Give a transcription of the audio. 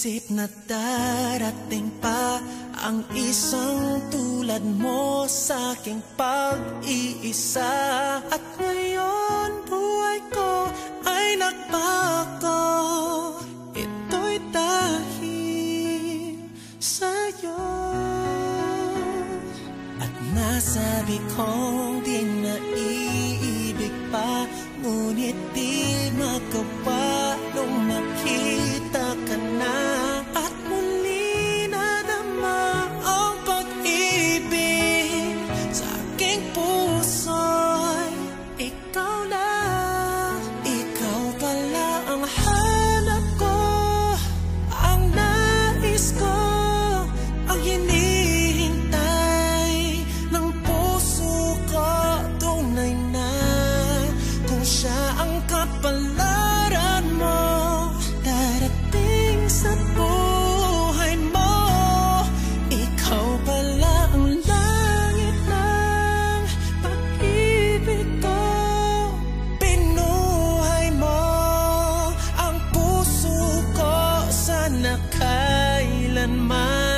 Isip na darating pa ang isang tulad mo sa aking pag-iisa. At ngayon buhay ko ay nagbago. Ito'y dahil sa'yo. At nasabi kong di na iibig pa, ngunit di magawa nung makita ka na. At muli nadama ang pag-ibig sa aking puso'y ikaw na. Ikaw pala ang hanap ko, ang nais ko, ang hinihintay ng puso ko. Tunay na kung siya ang kapalaran mo, darating sa buhay mo. Ikaw pala ang langit ng pag-ibig ko. Pinuhay mo ang puso ko, sana kailanman